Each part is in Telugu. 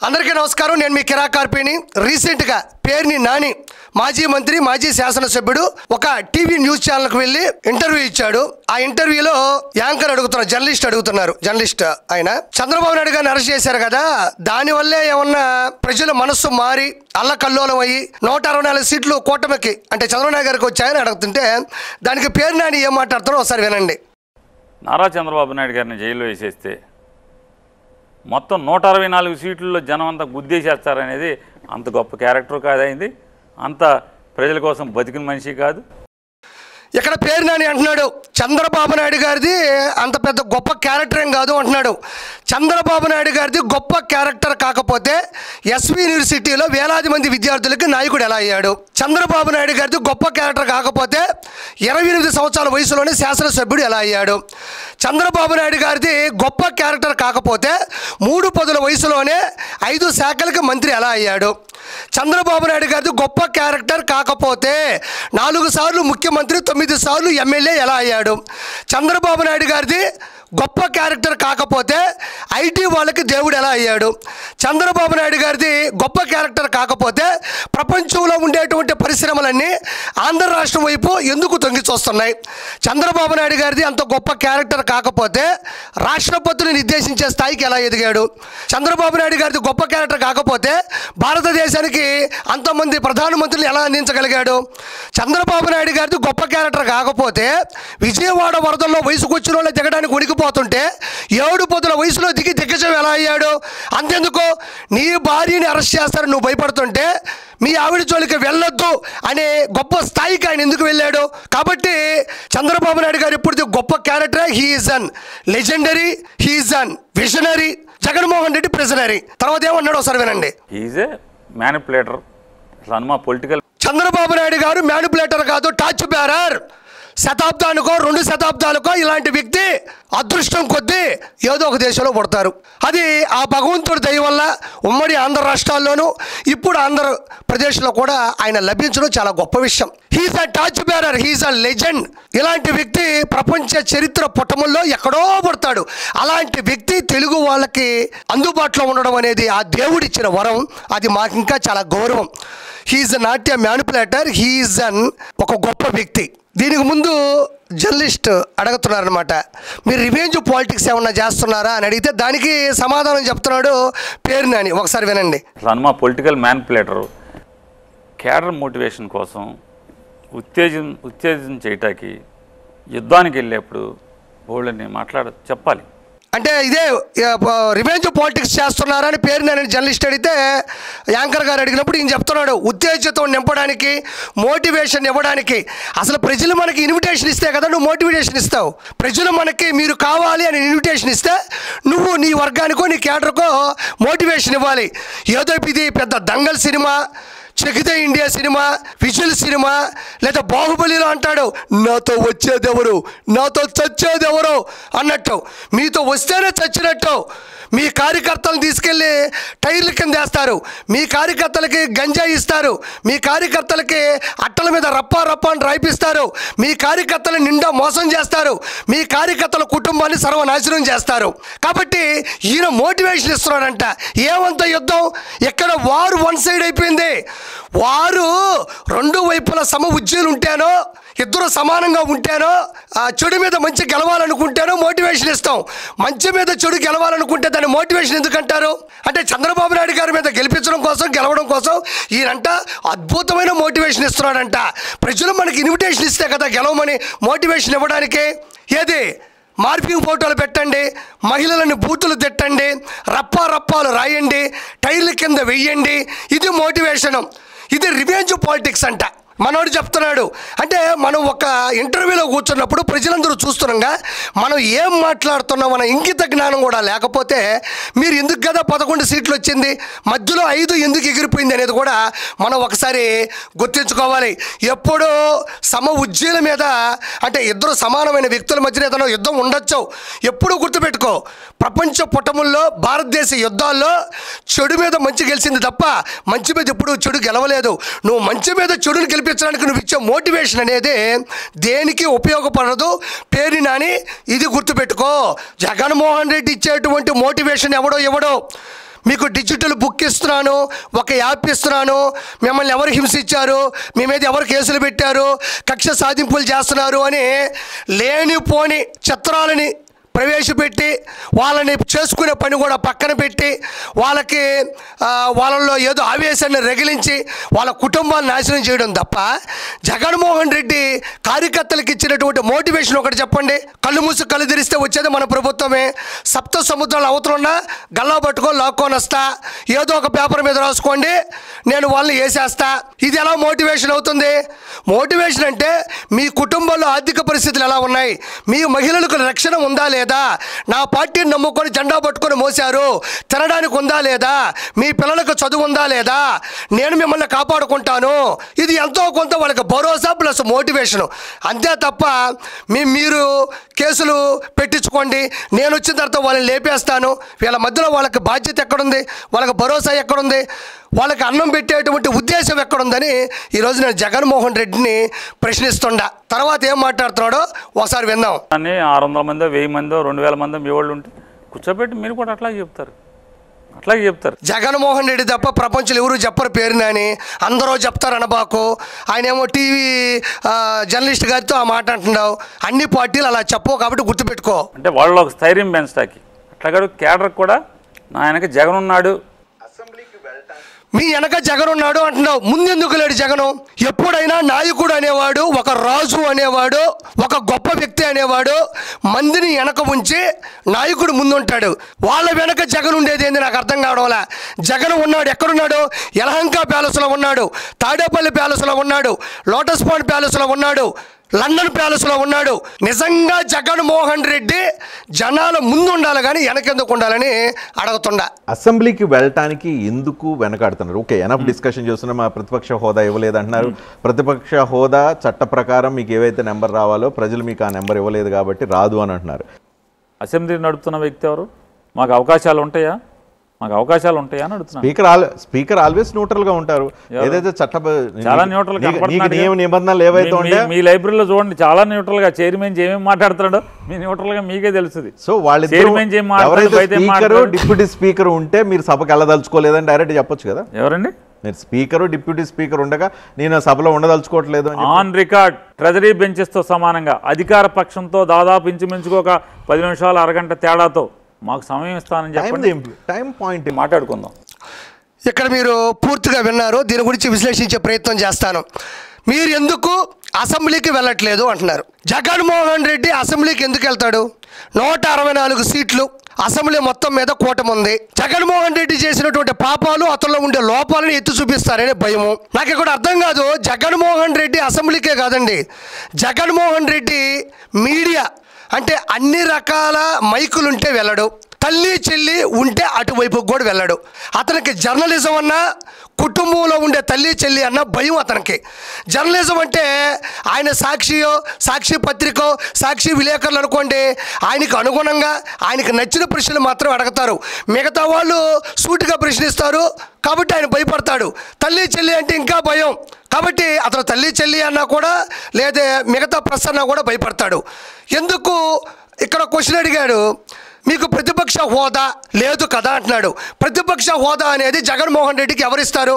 అందరికీ నమస్కారం. నేను మీ కిరా కార్పేని. రీసెంట్గా పేర్ని నాని మాజీ మంత్రి, మాజీ శాసనసభ్యుడు ఒక టీవీ న్యూస్ ఛానల్కి వెళ్ళి ఇంటర్వ్యూ ఇచ్చాడు. ఆ ఇంటర్వ్యూలో యాంకర్ అడుగుతున్నారు, జర్నలిస్ట్ ఆయన చంద్రబాబు నాయుడు గారిని అరెస్ట్ చేశారు కదా, దానివల్లే ఏమన్నా ప్రజల మనస్సు మారి అల్లకల్లోలం అయ్యి 164 సీట్లు కూటమికి అంటే చంద్రబాబు నాయుడు గారికి వచ్చాయని అడుగుతుంటే దానికి పేరు నాని ఏం మాట్లాడుతారో ఒకసారి వినండి. నారా చంద్రబాబు నాయుడు గారిని జైల్లో వేసేస్తే మొత్తం 164 సీట్లలో జనం అంతా గుద్దేసేస్తారనేది అంత గొప్ప క్యారెక్టర్ కాదైంది, అంత ప్రజల కోసం బతికిన మనిషి కాదు. ఇక్కడ పేరు నాని అంటున్నాడు చంద్రబాబు నాయుడు గారిది అంత పెద్ద గొప్ప క్యారెక్టర్ ఏం కాదు అంటున్నాడు. చంద్రబాబు నాయుడు గారిది గొప్ప క్యారెక్టర్ కాకపోతే ఎస్వి యూనివర్సిటీలో వేలాది మంది విద్యార్థులకి నాయకుడు ఎలా అయ్యాడు? చంద్రబాబు నాయుడు గారిది గొప్ప క్యారెక్టర్ కాకపోతే 28 సంవత్సరాల వయసులోనే శాసనసభ్యుడు ఎలా అయ్యాడు? చంద్రబాబు నాయుడు గారిది గొప్ప క్యారెక్టర్ కాకపోతే 3 పదుల వయసులోనే 5 శాఖలకు మంత్రి ఎలా అయ్యాడు? చంద్రబాబు నాయుడు గారిది గొప్ప క్యారెక్టర్ కాకపోతే 4 సార్లు ముఖ్యమంత్రి, 9 సార్లు ఎమ్మెల్యే ఎలా అయ్యాడు? చంద్రబాబు నాయుడు గారిది గొప్ప క్యారెక్టర్ కాకపోతే ఐటీ వాళ్ళకి దేవుడు ఎలా అయ్యాడు? చంద్రబాబు నాయుడు గారిది గొప్ప క్యారెక్టర్ కాకపోతే ప్రపంచంలో ఉండేటువంటి పరిశ్రమలన్నీ ఆంధ్ర రాష్ట్రం వైపు ఎందుకు తొంగి చూస్తున్నాయి? చంద్రబాబు నాయుడు గారిది అంత గొప్ప క్యారెక్టర్ కాకపోతే రాష్ట్రపతిని నిర్దేశించే స్థాయికి ఎలా ఎదిగాడు? చంద్రబాబు నాయుడు గారిది గొప్ప క్యారెక్టర్ కాకపోతే భారతదేశానికి అంతమంది ప్రధానమంత్రులు ఎలా అందించగలిగాడు? చంద్రబాబు నాయుడు గారిది గొప్ప క్యారెక్టర్ కాకపోతే విజయవాడ వరదల్లో వయసుకు వచ్చిన వాళ్ళు దిగడానికి ఉనికిపోతుంటే 7 పదుల వయసులో దిగి దిగ్గజం ఎలా అయ్యాడు? అంతెందుకు, నీ భార్యని అరెస్ట్ చేస్తారని నువ్వు భయపడుతుంటే మీ ఆవిడ జోలికి వెళ్ళొద్దు అనే గొప్ప స్థాయికి ఆయన ఎందుకు వెళ్ళాడు? కాబట్టి చంద్రబాబు నాయుడు గారు ఇప్పుడు గొప్ప క్యారెక్టర్. హీఈస్ అన్ లెజెండరీ, హీఈస్ అన్ విజనరీ. జగన్మోహన్ రెడ్డి ప్రిజనరీ. తర్వాత ఏమన్నాడు ఒకసారి వినండి. హీఈస్ ఏ మ్యానిపులేటర్. పొలిటికల్ చంద్రబాబు నాయుడు గారు మ్యానిపులేటర్ కాదు, టార్చ్ బేరర్. శతాబ్దానికో 2 శతాబ్దాలకో ఇలాంటి వ్యక్తి అదృష్టం కొద్దీ ఏదో ఒక దేశంలో పుడతారు. అది ఆ భగవంతుడి దయ వల్ల ఉమ్మడి ఆంధ్ర రాష్ట్రాల్లోనూ ఇప్పుడు ఆంధ్రప్రదేశ్లో కూడా ఆయన లభించడం చాలా గొప్ప విషయం. He's a torch bearer, he's a legend. ఇలాంటి వ్యక్తి ప్రపంచ చరిత్ర పుటముల్లో ఎక్కడో పుడతాడు. అలాంటి వ్యక్తి తెలుగు వాళ్ళకి అందుబాటులో ఉండడం అనేది ఆ దేవుడిచ్చిన వరం. అది మాకు ఇంకా చాలా గౌరవం. He's not a manipulator, he's an ఒక గొప్ప వ్యక్తి. దీనికి ముందు జర్నలిస్ట్ అడుగుతున్నారనమాట, మీరు రివెంజ్ పాలిటిక్స్ ఏమన్నా చేస్తున్నారా అని అడిగితే దానికి సమాధానం చెప్తున్నాడు పేరు నాని. ఒకసారి వినండి. Political manipulator. క్యాడర్ మోటివేషన్ కోసం ఉత్తేజం చేయటానికి యుద్ధానికి వెళ్ళేప్పుడు వాళ్ళని చెప్పాలి. అంటే ఇదే రివెంజ్ పాలిటిక్స్ చేస్తున్నారా అని పేరు నాని జర్నలిస్ట్ అడిగితే యాంకర్ గారు అడిగినప్పుడు ఈయన చెప్తున్నాడు ఉత్తేజతం నింపడానికి, మోటివేషన్ ఇవ్వడానికి. అసలు ప్రజలు మనకి ఇన్విటేషన్ ఇస్తే కదా నువ్వు మోటివేషన్ ఇస్తావు. ప్రజలు మనకి మీరు కావాలి అని ఇన్విటేషన్ ఇస్తే నువ్వు నీ వర్గానికో నీ క్యాడర్కో మోటివేషన్ ఇవ్వాలి. ఏదో ఇది పెద్ద దంగల్ సినిమా, చెకితే ఇండియా సినిమా, విజువల్ సినిమా, లేదా బాహుబలిలో అంటాడు నాతో వచ్చేదెవరు, నాతో చచ్చేదెవరు అన్నట్టు. మీతో వస్తేనే చచ్చినట్టు. మీ కార్యకర్తలను తీసుకెళ్ళి టైర్ల కింద వేస్తారు, మీ కార్యకర్తలకి గంజాయి ఇస్తారు, మీ కార్యకర్తలకి అట్టల మీద రప్పా అని రాయిపిస్తారు, మీ కార్యకర్తలను నిండా మోసం చేస్తారు, మీ కార్యకర్తల కుటుంబాన్ని సర్వనాశనం చేస్తారు. కాబట్టి ఈయన మోటివేషన్ ఇస్తున్నాడంట. ఏమంత యుద్ధం ఇక్కడ? వారు వన్ సైడ్ అయిపోయింది. వారు 2 వైపుల సమ ఉజ్జీలు ఉంటేనో, ఇద్దరు సమానంగా ఉంటేనో, చెడు మీద మంచి గెలవాలనుకుంటేనో మోటివేషన్ ఇస్తాం. మంచి మీద చెడు గెలవాలనుకుంటే దాన్ని మోటివేషన్ ఎందుకంటారు? అంటే చంద్రబాబు నాయుడు గారి మీద గెలిపించడం కోసం, గెలవడం కోసం ఈయనంట అద్భుతమైన మోటివేషన్ ఇస్తున్నాడంట. ప్రజలు మనకి ఇన్విటేషన్ ఇస్తే కదా గెలవమని మోటివేషన్ ఇవ్వడానికి. ఏది మార్పింగ్ ఫోటోలు పెట్టండి, మహిళలను బూతులు తిట్టండి, రప్పాలు రాయండి, టైర్ల కింద వెయ్యండి, ఇది మోటివేషను. ఇది రివెంజ్ పాలిటిక్స్ అంట. మనోడు చెప్తున్నాడు. అంటే మనం ఒక ఇంటర్వ్యూలో కూర్చున్నప్పుడు ప్రజలందరూ చూస్తున్నాగా మనం ఏం మాట్లాడుతున్నాం అన్న ఇంగిత జ్ఞానం కూడా లేకపోతే మీరు ఎందుకు కదా 11 సీట్లు వచ్చింది, మధ్యలో 5 ఎందుకు ఎగిరిపోయింది అనేది కూడా మనం ఒకసారి గుర్తించుకోవాలి. ఎప్పుడూ సమ ఉజ్జీల మీద అంటే ఇద్దరు సమానమైన వ్యక్తుల మధ్యన ఏదైనా యుద్ధం ఉండొచ్చు. ఎప్పుడూ గుర్తుపెట్టుకో, ప్రపంచ పుటముల్లో భారతదేశ యుద్ధాల్లో చెడు మీద మంచి గెలిచింది తప్ప మంచి మీద ఎప్పుడు చెడు గెలవలేదు. నువ్వు మంచి మీద చెడుని గెలిపించడానికి నువ్వు ఇచ్చే మోటివేషన్ అనేది దేనికి ఉపయోగపడదు. పేరు నాని ఇది గుర్తుపెట్టుకో. జగన్మోహన్ రెడ్డి ఇచ్చేటువంటి మోటివేషన్ ఎవడో మీకు డిజిటల్ బుక్ ఇస్తున్నాను, ఒక యాప్ ఇస్తున్నాను, మిమ్మల్ని ఎవరు హింసించారు, మీ మీద ఎవరు కేసులు పెట్టారు, కక్ష సాధింపులు చేస్తున్నారు అని లేనిపోని చిత్రాలని ప్రవేశపెట్టి వాళ్ళని చేసుకునే పని కూడా పక్కన పెట్టి వాళ్ళకి వాళ్ళల్లో ఏదో ఆవేశాన్ని రగిలించి వాళ్ళ కుటుంబాన్ని నాశనం చేయడం తప్ప జగన్మోహన్ రెడ్డి కార్యకర్తలకు ఇచ్చినటువంటి మోటివేషన్ ఒకటి చెప్పండి. కళ్ళు మూసి కళ్ళు తెరిస్తే వచ్చేది మన ప్రభుత్వమే. సప్త సముద్రాలు అవతలున్నా గల్లా పట్టుకొని లాక్కొని వస్తా, ఏదో ఒక పేపర్ మీద రాసుకోండి, నేను వాళ్ళని వేసేస్తా. ఇది ఎలా మోటివేషన్ అవుతుంది? మోటివేషన్ అంటే మీ కుటుంబంలో ఆర్థిక పరిస్థితులు ఎలా ఉన్నాయి, మీ మహిళలకు రక్షణ ఉందా లేదా, నా పార్టీని నమ్ముకొని జెండా పట్టుకొని మోసారు, తినడానికి ఉందా లేదా, మీ పిల్లలకు చదువు ఉందా లేదా, నేను మిమ్మల్ని కాపాడుకుంటాను, ఇది ఎంతో కొంత వాళ్ళకి భరోసా ప్లస్ మోటివేషన్. అంతే తప్ప మీరు కేసులు పెట్టించుకోండి, నేను వచ్చిన తర్వాత వాళ్ళని లేపేస్తాను, వీళ్ళ మధ్యలో వాళ్ళకి బాధ్యత ఎక్కడుంది, వాళ్ళకి భరోసా ఎక్కడుంది, వాళ్ళకి అన్నం పెట్టేటువంటి ఉద్దేశం ఎక్కడుందని ఈరోజు నేను జగన్మోహన్ రెడ్డిని ప్రశ్నిస్తుండా. తర్వాత ఏం మాట్లాడుతున్నాడో ఒకసారి విందాం. 600 మందో 1000 మందో 2000 మందో మీ వాళ్ళు ఉంటే కూర్చోబెట్టి మీరు కూడా అట్లాగే చెప్తారు. జగన్మోహన్ రెడ్డి తప్ప ప్రపంచంలో ఎవరు చెప్పరు పేరుని అని అందరూ చెప్తారు అనబాకు. ఆయన ఏమో టీవీ జర్నలిస్ట్ గారితో ఆ మాట అంటున్నావు. అన్ని పార్టీలు అలా చెప్పవు కాబట్టి గుర్తుపెట్టుకో. అంటే వాళ్ళు ఒక స్థైర్యం పెంచడానికి అట్లాగే కేడర్ కూడా నా ఆయనకి జగన్ ఉన్నాడు, మీ వెనక జగన్ ఉన్నాడు అంటున్నావు. ముందెందుకు లేడు జగను? ఎప్పుడైనా నాయకుడు అనేవాడు, ఒక రాజు అనేవాడు, ఒక గొప్ప వ్యక్తి అనేవాడు మందిని వెనక ఉంచి నాయకుడు ముందుంటాడు. వాళ్ళ వెనక జగన్ ఉండేది ఏంది నాకు అర్థం కావడంలా. జగన్ ఉన్నాడు, ఎక్కడున్నాడు? యలహంక ప్యాలెస్లో ఉన్నాడు, తాడేపల్లి ప్యాలెస్లో ఉన్నాడు, లోటస్ పాండ్ ప్యాలెస్లో ఉన్నాడు, లండన్ ప్యాలెస్లో ఉన్నాడు. నిజంగా జగన్మోహన్ రెడ్డి జనాల ముందు ఉండాలి కానీ వెనకెందుకు ఉండాలని అడుగుతుండా. అసెంబ్లీకి వెళ్ళటానికి ఎందుకు వెనకాడుతున్నారు? ఓకే, ఎనఫ్ డిస్కషన్ చేస్తున్నాం. మా ప్రతిపక్ష హోదా ఇవ్వలేదు అంటున్నారు. ప్రతిపక్ష హోదా చట్ట ప్రకారం మీకు ఏవైతే నెంబర్ రావాలో ప్రజలు మీకు ఆ నెంబర్ ఇవ్వలేదు కాబట్టి రాదు అని అంటున్నారు. అసెంబ్లీ నడుపుతున్న వ్యక్తి ఎవరు? మాకు అవకాశాలు ఉంటాయా అని అడుగుతున్నారు. స్పీకర్ ఆల్వేస్ న్యూట్రల్ గా ఉంటారు. ఏదైతే చాలా న్యూట్రల్ నియమ నిబంధనలు ఏవైతే ఉంటాయో మీ లైబ్రరీలో చూడండి, చాలా న్యూట్రల్ గా చైర్మన్ ఏమేమి మాట్లాడుతున్నాడో మీ న్యూట్రల్ గా మీకే తెలుస్తుంది. సో వాళ్ళు డిప్యూటీ స్పీకర్ ఉంటే మీరు సభకు వెళ్ళదలుచుకోలేదని డైరెక్ట్ చెప్పొచ్చు కదా. ఎవరండి? మీరు స్పీకరు డిప్యూటీ స్పీకర్ ఉండగా నేను సభలో ఉండదలుచుకోవట్లేదు ఆన్ రికార్డ్ ట్రెజరీ బెంచెస్ తో సమానంగా అధికార పక్షంతో దాదాపు ఇంచుమించుకు ఒక 10 నిమిషాలు అరగంట తేడాతో మాకు సమయం ఇస్తానని చెప్పండి. టైం పాయింట్ మాట్లాడుకుందాం. ఇక్కడ మీరు పూర్తిగా విన్నారు. దీని గురించి విశ్లేషించే ప్రయత్నం చేస్తాను. మీరు ఎందుకు అసెంబ్లీకి వెళ్ళట్లేదు అంటున్నారు. జగన్మోహన్ రెడ్డి అసెంబ్లీకి ఎందుకు వెళ్తాడు? 164 సీట్లు అసెంబ్లీ మొత్తం మీద కూటమి ఉంది. జగన్మోహన్ రెడ్డి చేసినటువంటి పాపాలు, అతనిలో ఉండే లోపాలను ఎత్తి చూపిస్తారనే భయము. నాకు ఇక్కడ అర్థం కాదు. జగన్మోహన్ రెడ్డి అసెంబ్లీకే కాదండి, జగన్మోహన్ రెడ్డి మీడియా అంటే అన్ని రకాల మైకులుంటే వెళ్ళడు, తల్లి చెల్లి ఉంటే అటువైపుకి కూడా వెళ్ళడు. అతనికి జర్నలిజం అన్నా, కుటుంబంలో ఉండే తల్లి చెల్లి అన్న భయం అతనికి. జర్నలిజం అంటే ఆయన సాక్షియో, సాక్షి పత్రికో, సాక్షి విలేకరులు అనుకోండి, ఆయనకు అనుగుణంగా ఆయనకు నచ్చిన ప్రశ్నలు మాత్రం అడుగుతారు. మిగతా వాళ్ళు సూటిగా ప్రశ్నిస్తారు కాబట్టి ఆయన భయపడతాడు. తల్లి చెల్లి అంటే ఇంకా భయం కాబట్టి అతను తల్లి చెల్లి అన్నా కూడా, లేదా మిగతా ప్రెస్ అన్నా కూడా భయపడతాడు. ఎందుకు? ఇక్కడ క్వశ్చన్ అడిగాడు, మీకు ప్రతిపక్ష హోదా లేదు కదా అంటున్నాడు. ప్రతిపక్ష హోదా అనేది జగన్మోహన్ రెడ్డికి ఎవరిస్తారు?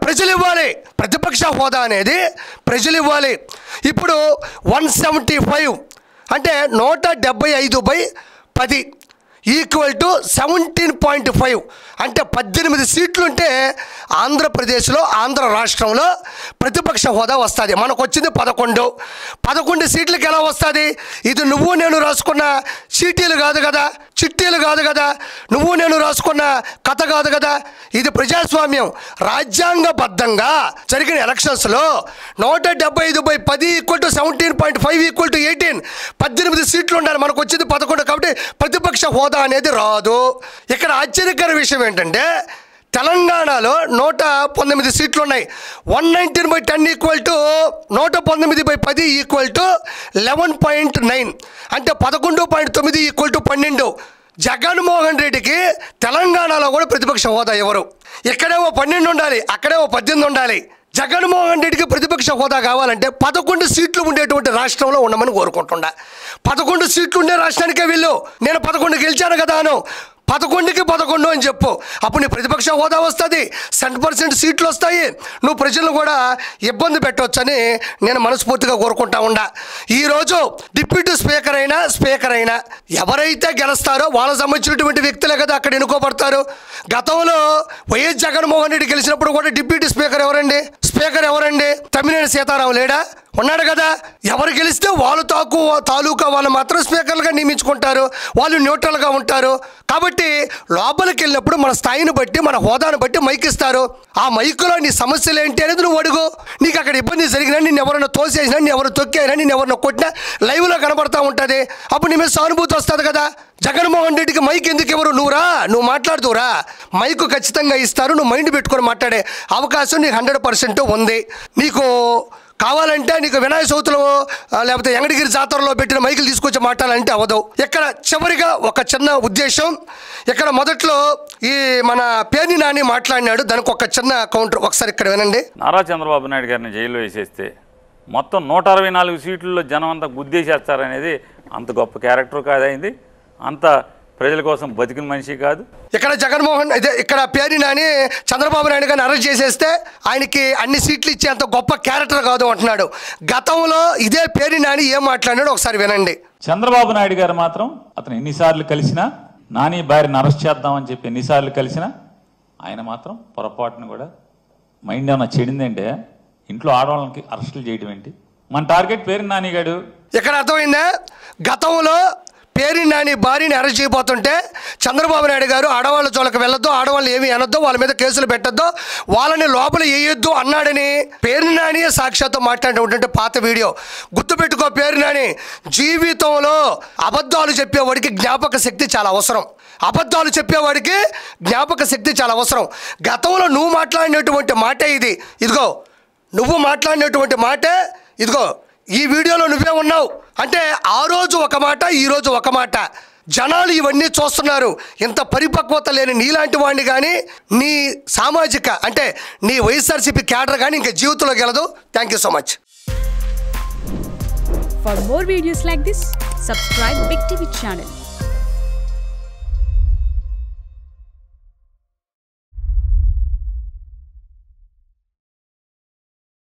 ప్రజలు ఇవ్వాలి. ప్రతిపక్ష హోదా అనేది ప్రజలు ఇవ్వాలి. ఇప్పుడు 175 అంటే 175/10 ఈక్వల్ టు 17.5 అంటే 18 సీట్లుంటే ఆంధ్రప్రదేశ్లో, ఆంధ్ర రాష్ట్రంలో ప్రతిపక్ష హోదా వస్తుంది. మనకు వచ్చింది 11 సీట్లకి ఎలా వస్తుంది? ఇది నువ్వు నేను రాసుకున్న చీటీలు కాదు కదా, చిట్టీలు కాదు కదా, నువ్వు నేను రాసుకున్న కథ కాదు కదా. ఇది ప్రజాస్వామ్యం. రాజ్యాంగబద్ధంగా జరిగిన ఎలక్షన్స్లో 175/10 ఈక్వల్ టు 17.5 ఈక్వల్ టు 18 18 సీట్లు ఉండాలి. మనకు వచ్చింది 11 కాబట్టి ప్రతిపక్ష హోదా అనేది రాదు. ఇక్కడ ఆశ్చర్యకర విషయం ఏంటంటే తెలంగాణలో 119 సీట్లు ఉన్నాయి. 119/10 ఈక్వల్ టు 119/10 ఈక్వల్ టు 11.9 అంటే 11.9 ఈక్వల్ టు 12. జగన్మోహన్ రెడ్డికి తెలంగాణలో కూడా ప్రతిపక్ష హోదా ఎవరు? ఇక్కడేమో 12 ఉండాలి, అక్కడేమో 18 ఉండాలి. జగన్మోహన్ రెడ్డికి ప్రతిపక్ష హోదా కావాలంటే 11 సీట్లు ఉండేటువంటి రాష్ట్రంలో ఉండమని కోరుకుంటున్నా. 11 సీట్లు ఉండే రాష్ట్రానికే వెళ్ళు. నేను 11 గెలిచాను కదా అను. 11కి 11 అని చెప్పు. అప్పుడు నీ ప్రతిపక్ష హోదా వస్తుంది, 100% సీట్లు వస్తాయి, నువ్వు ప్రజలను కూడా ఇబ్బంది పెట్టవచ్చని నేను మనస్ఫూర్తిగా కోరుకుంటా ఉండా. ఈరోజు డిప్యూటీ స్పీకర్ అయినా ఎవరైతే గెలుస్తారో వాళ్ళకి సంబంధించినటువంటి వ్యక్తులే కదా అక్కడ ఎన్నుకోబడతారు. గతంలో వైఎస్ జగన్మోహన్ రెడ్డి గెలిచినప్పుడు కూడా డిప్యూటీ స్పీకర్ ఎవరండి? తమ్మినేని సీతారాం లేడా? ఉన్నాడు కదా. ఎవరు గెలిస్తే వాళ్ళు తాలూకా వాళ్ళు మాత్రం స్పీకర్లుగా నియమించుకుంటారు, వాళ్ళు న్యూట్రల్గా ఉంటారు. కాబట్టి లోపలికి వెళ్ళినప్పుడు మన స్థాయిని బట్టి, మన హోదాను బట్టి మైక్ ఇస్తారు. ఆ మైకులో నీ సమస్యలు ఏంటి అనేది నువ్వు అడుగు. నీకు అక్కడ ఇబ్బంది జరిగినా, నిన్ను ఎవరైనా తోసేసినా, నిన్ను ఎవరు తొక్కేసినా, నిన్ను ఎవరైనా కొట్టినా లైవ్లో కనబడతా ఉంటుంది. అప్పుడు నీ మీద సానుభూతి వస్తుంది కదా. జగన్మోహన్ రెడ్డికి మైక్ ఎందుకు ఎవరు? నువ్వు మాట్లాడుతూరా, మైకు ఖచ్చితంగా ఇస్తారు. నువ్వు మైండ్ పెట్టుకొని మాట్లాడే అవకాశం నీకు 100% ఉంది. నీకు కావాలంటే నీకు వినాయక చవితిలో లేకపోతే ఎంగడిగిరి జాతరలో పెట్టిన మైకులు తీసుకొచ్చి మాట్లాడాలంటే అవ్వదు. ఇక్కడ చివరిగా ఒక చిన్న ఉద్దేశం. ఇక్కడ మొదట్లో ఈ మన పేర్ని నాని మాట్లాడినాడు, దానికి ఒక చిన్న కౌంటర్ ఒకసారి ఇక్కడ వినండి. నారా చంద్రబాబు నాయుడు గారిని జైల్లో వేసేస్తే మొత్తం 164 సీట్లలో జనం అంతా గుద్దేసేస్తారనేది అంత గొప్ప క్యారెక్టర్ కాదైంది, అంత ప్రజల కోసం బతికిన మనిషి కాదు. ఇక్కడ పేర్ని నాని చంద్రబాబు నాయుడు గారిని అరెస్ట్ చేసేస్తే ఆయనకి అన్ని సీట్లు ఇచ్చే అంత గొప్ప క్యారెక్టర్ కాదు అంటున్నాడు. గతంలో ఇదే పేర్ని నాని ఏం మాట్లాడినాడు ఒకసారి వినండి. చంద్రబాబు నాయుడు గారు మాత్రం అతను ఎన్నిసార్లు కలిసినా, నాని భార్యను అరెస్ట్ చేద్దామని చెప్పి ఎన్నిసార్లు కలిసినా ఆయన మాత్రం పొరపాటును కూడా మైండ్ ఏమన్నా చెడిందంటే ఇంట్లో ఆడవాళ్ళకి అరెస్టులు చేయడం ఏంటి? మన టార్గెట్ పేర్ని నాని గారు. ఇక్కడ అర్థమైందా? గతంలో పేర్ని నాని భార్యని అరెస్ట్ చేయబోతుంటే చంద్రబాబు నాయుడు గారు ఆడవాళ్ళ జోలికి వెళ్ళొద్దు, ఆడవాళ్ళు ఏమి అనొద్దు, వాళ్ళ మీద కేసులు పెట్టొద్దు, వాళ్ళని లోపల వేయొద్దు అన్నాడని పేర్ని నాని సాక్షాత్తు మాట్లాడినటువంటి పాత వీడియో గుర్తుపెట్టుకో. పేర్ని నాని జీవితంలో అబద్ధాలు చెప్పేవాడికి జ్ఞాపక శక్తి చాలా అవసరం. గతంలో నువ్వు మాట్లాడినటువంటి మాటే ఇది. నువ్వు మాట్లాడినటువంటి మాటే ఇదిగో ఈ వీడియోలో నువ్వే ఉన్నావు. అంటే ఆ రోజు ఒక మాట, ఈ రోజు ఒక మాట. జనాలు ఇవన్నీ చూస్తున్నారు. ఇంత పరిపక్వత లేని నీలాంటి వాడిని కానీ, నీ సామాజిక అంటే నీ వైఎస్ఆర్సీపీ క్యాడర్ కానీ ఇంకా జీవితంలో గెలదు. Thank you so much. For more videos like this, subscribe Big TV channel.